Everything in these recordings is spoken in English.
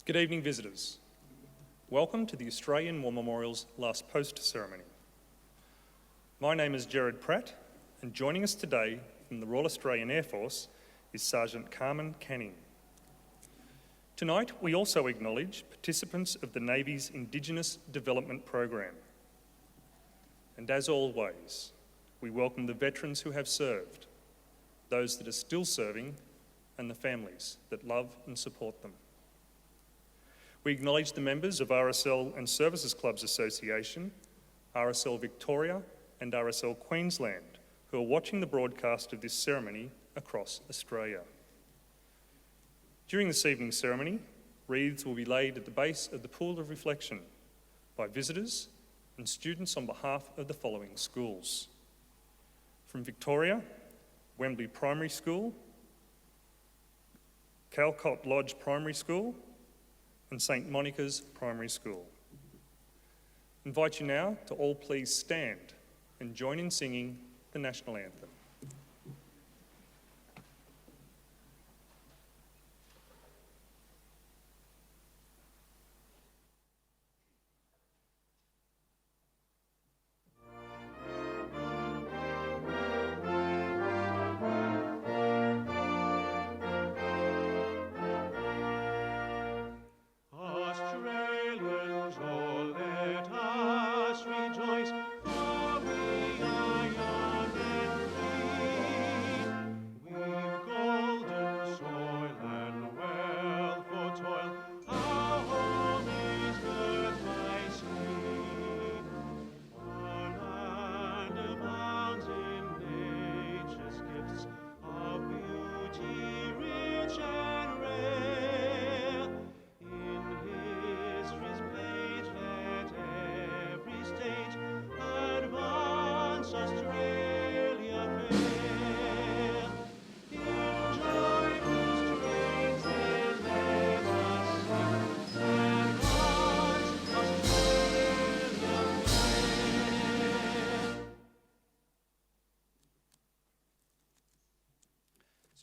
Good evening, visitors. Welcome to the Australian War Memorial's last post ceremony. My name is Gerard Pratt, and joining us today from the Royal Australian Air Force is Sergeant Carmen Canning. Tonight, we also acknowledge participants of the Navy's Indigenous Development Program. And as always, we welcome the veterans who have served, those that are still serving, and the families that love and support them. We acknowledge the members of RSL and Services Clubs Association, RSL Victoria and RSL Queensland, who are watching the broadcast of this ceremony across Australia. During this evening's ceremony, wreaths will be laid at the base of the Pool of Reflection by visitors and students on behalf of the following schools. From Victoria, Wembley Primary School, Calcott Lodge Primary School, and St Monica's Primary School. I invite you now to all please stand and join in singing the National Anthem.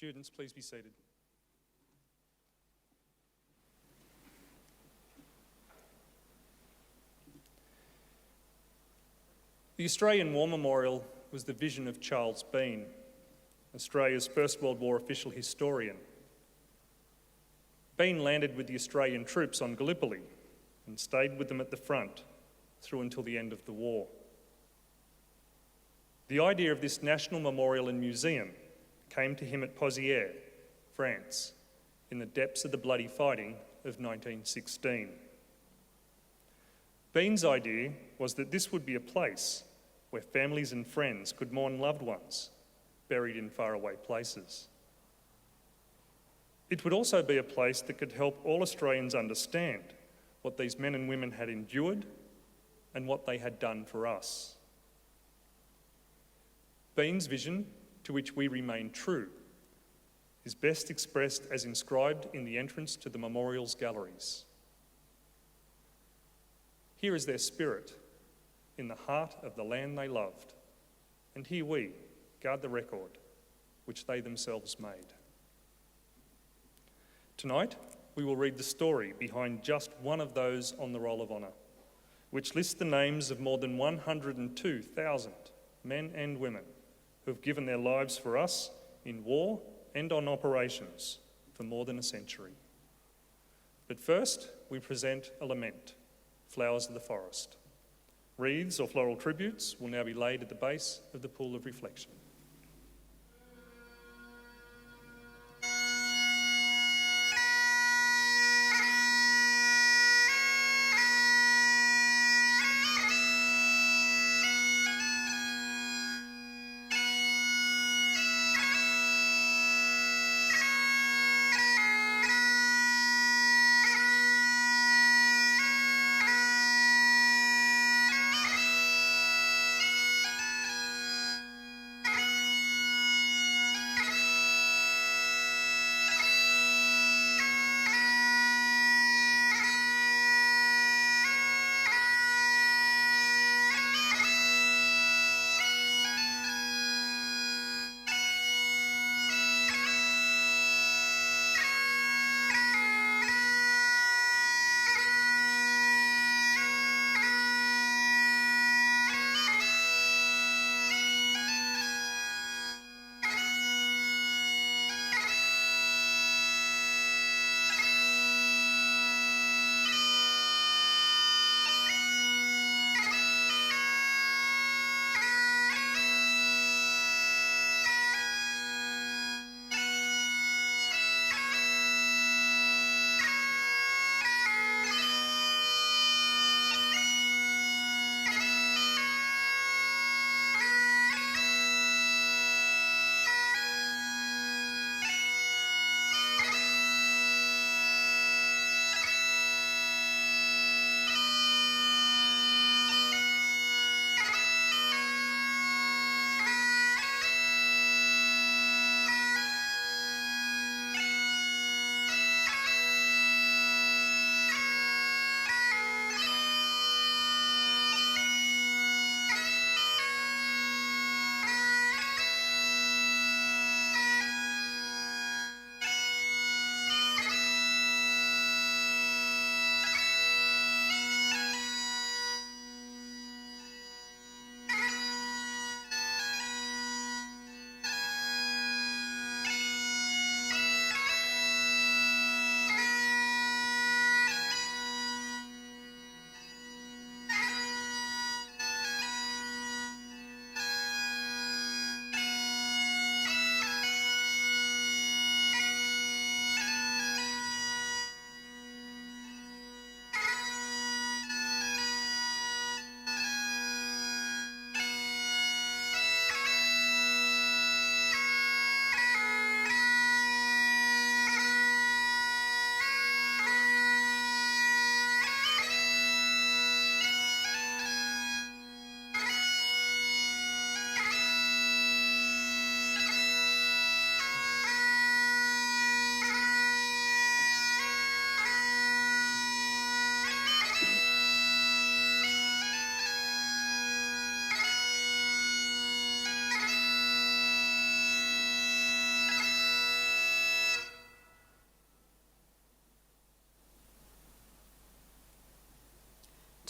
Students, please be seated. The Australian War Memorial was the vision of Charles Bean, Australia's First World War official historian. Bean landed with the Australian troops on Gallipoli and stayed with them at the front through until the end of the war. The idea of this national memorial and museum came to him at Pozières, France, in the depths of the bloody fighting of 1916. Bean's idea was that this would be a place where families and friends could mourn loved ones buried in faraway places. It would also be a place that could help all Australians understand what these men and women had endured and what they had done for us. Bean's vision, to which we remain true, is best expressed as inscribed in the entrance to the memorial's galleries. Here is their spirit, in the heart of the land they loved, and here we guard the record which they themselves made. Tonight, we will read the story behind just one of those on the Roll of Honour, which lists the names of more than 102,000 men and women who have given their lives for us in war and on operations for more than a century. But first, we present a lament, Flowers of the Forest. Wreaths or floral tributes will now be laid at the base of the Pool of Reflection.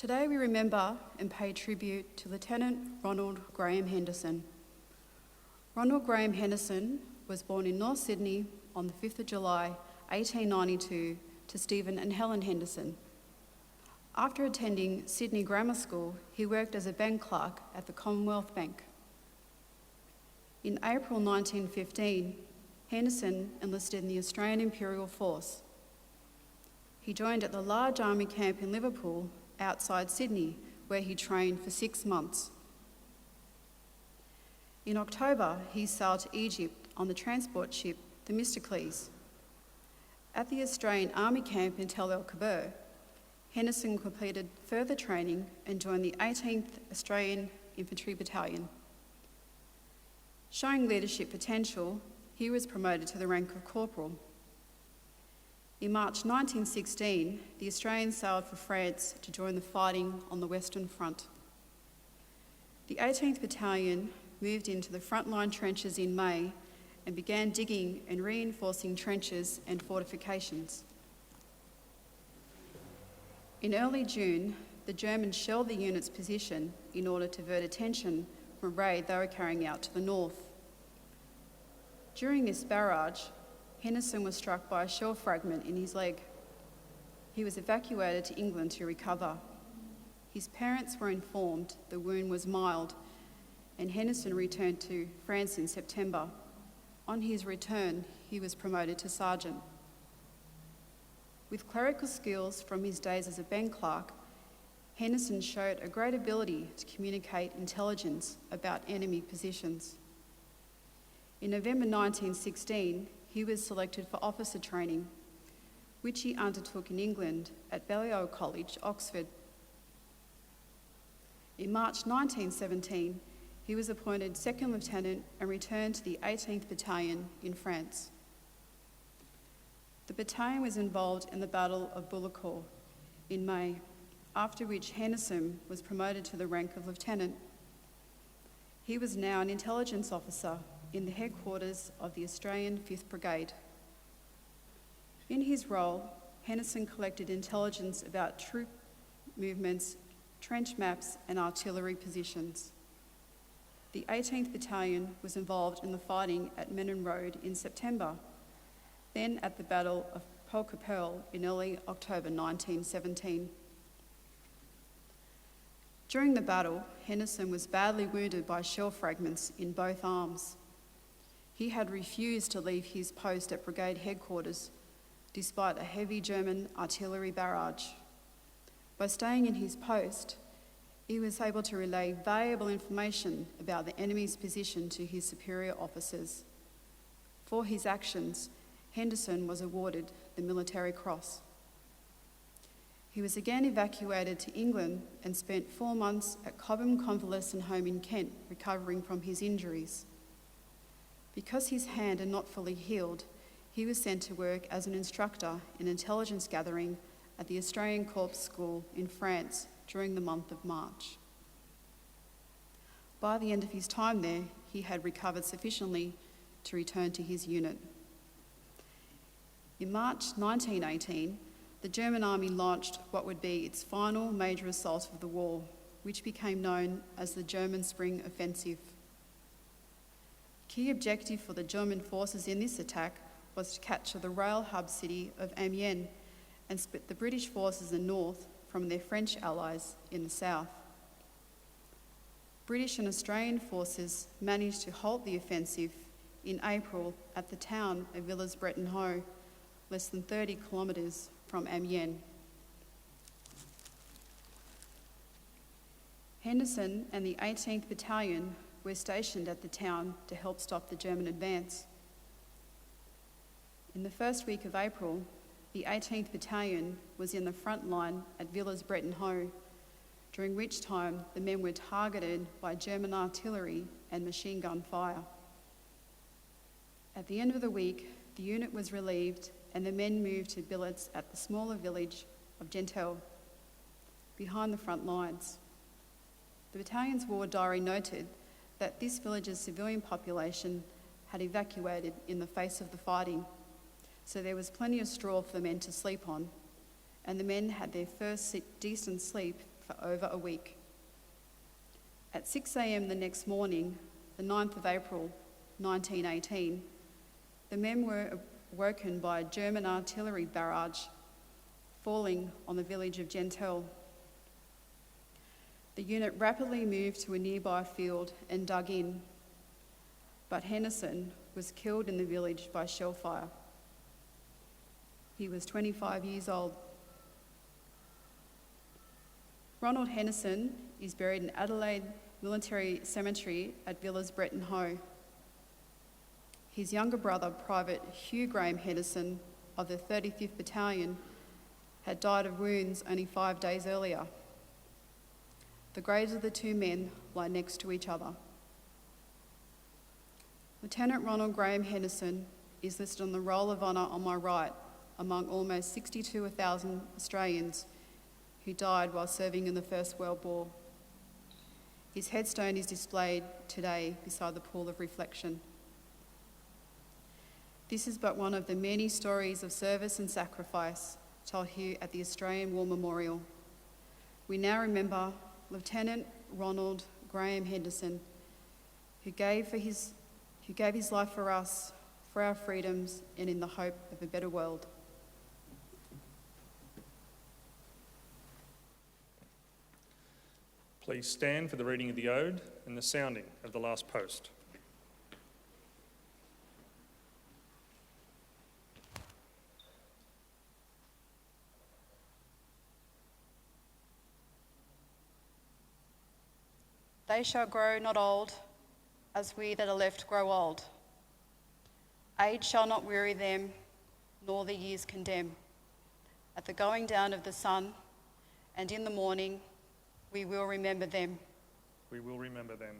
Today we remember and pay tribute to Lieutenant Ronald Grahame Henderson. Ronald Grahame Henderson was born in North Sydney on the 5th of July 1892 to Stephen and Helen Henderson. After attending Sydney Grammar School, he worked as a bank clerk at the Commonwealth Bank. In April 1915, Henderson enlisted in the Australian Imperial Force. He joined at the large army camp in Liverpool outside Sydney, where he trained for 6 months. In October, he sailed to Egypt on the transport ship, the Themistocles. At the Australian Army camp in Tel el-Kebir, Henderson completed further training and joined the 18th Australian Infantry Battalion. Showing leadership potential, he was promoted to the rank of corporal. In March 1916, the Australians sailed for France to join the fighting on the Western Front. The 18th Battalion moved into the frontline trenches in May and began digging and reinforcing trenches and fortifications. In early June, the Germans shelled the unit's position in order to divert attention from a raid they were carrying out to the north. During this barrage, Henderson was struck by a shell fragment in his leg. He was evacuated to England to recover. His parents were informed the wound was mild, and Henderson returned to France in September. On his return, he was promoted to sergeant. With clerical skills from his days as a bank clerk, Henderson showed a great ability to communicate intelligence about enemy positions. In November 1916, he was selected for officer training, which he undertook in England at Balliol College, Oxford. In March 1917, he was appointed second lieutenant and returned to the 18th Battalion in France. The battalion was involved in the Battle of Bullecourt in May, after which Henderson was promoted to the rank of lieutenant. He was now an intelligence officer in the headquarters of the Australian 5th Brigade. In his role, Henderson collected intelligence about troop movements, trench maps, and artillery positions. The 18th Battalion was involved in the fighting at Menin Road in September, then at the Battle of Polkapelle in early October 1917. During the battle, Henderson was badly wounded by shell fragments in both arms. He had refused to leave his post at brigade headquarters, despite a heavy German artillery barrage. By staying in his post, he was able to relay valuable information about the enemy's position to his superior officers. For his actions, Henderson was awarded the Military Cross. He was again evacuated to England and spent 4 months at Cobham Convalescent Home in Kent, recovering from his injuries. Because his hand had not fully healed, he was sent to work as an instructor in intelligence gathering at the Australian Corps School in France during the month of March. By the end of his time there, he had recovered sufficiently to return to his unit. In March 1918, the German army launched what would be its final major assault of the war, which became known as the German Spring Offensive. Key objective for the German forces in this attack was to capture the rail hub city of Amiens and split the British forces in the north from their French allies in the south. British and Australian forces managed to halt the offensive in April at the town of Villers-Bretonneux, less than 30 kilometres from Amiens. Henderson and the 18th Battalion were stationed at the town to help stop the German advance. In the first week of April, the 18th Battalion was in the front line at Villers-Bretonneux, during which time the men were targeted by German artillery and machine gun fire. At the end of the week, the unit was relieved and the men moved to billets at the smaller village of Gentel, behind the front lines. The battalion's war diary noted that this village's civilian population had evacuated in the face of the fighting, so there was plenty of straw for the men to sleep on, and the men had their first decent sleep for over a week. At 6 a.m. the next morning, the 9th of April, 1918, the men were woken by a German artillery barrage falling on the village of Gentel. The unit rapidly moved to a nearby field and dug in, but Henderson was killed in the village by shell fire. He was 25 years old. Ronald Henderson is buried in Adelaide Military Cemetery at Villas Breton Hoe. His younger brother, Private Hugh Grahame Henderson of the 35th Battalion, had died of wounds only 5 days earlier. The graves of the two men lie next to each other. Lieutenant Ronald Grahame Henderson is listed on the Roll of Honour on my right among almost 62,000 Australians who died while serving in the First World War. His headstone is displayed today beside the pool of reflection. This is but one of the many stories of service and sacrifice told here at the Australian War Memorial. We now remember Lieutenant Ronald Grahame Henderson, who gave his life for us, for our freedoms, and in the hope of a better world. Please stand for the reading of the Ode and the sounding of the last post. They shall grow not old, as we that are left grow old. Age shall not weary them, nor the years condemn. At the going down of the sun, and in the morning, we will remember them. We will remember them.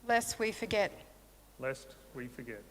Lest we forget. Lest we forget.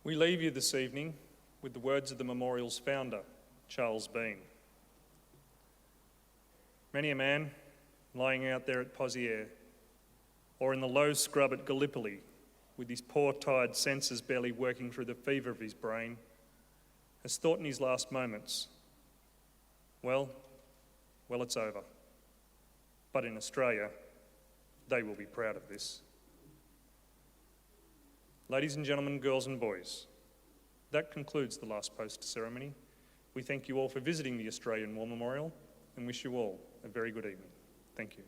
We leave you this evening with the words of the memorial's founder, Charles Bean. Many a man lying out there at Pozières or in the low scrub at Gallipoli with his poor tired senses barely working through the fever of his brain has thought in his last moments, well, it's over. But in Australia, they will be proud of this. Ladies and gentlemen, girls and boys, that concludes the last post ceremony. We thank you all for visiting the Australian War Memorial and wish you all a very good evening. Thank you.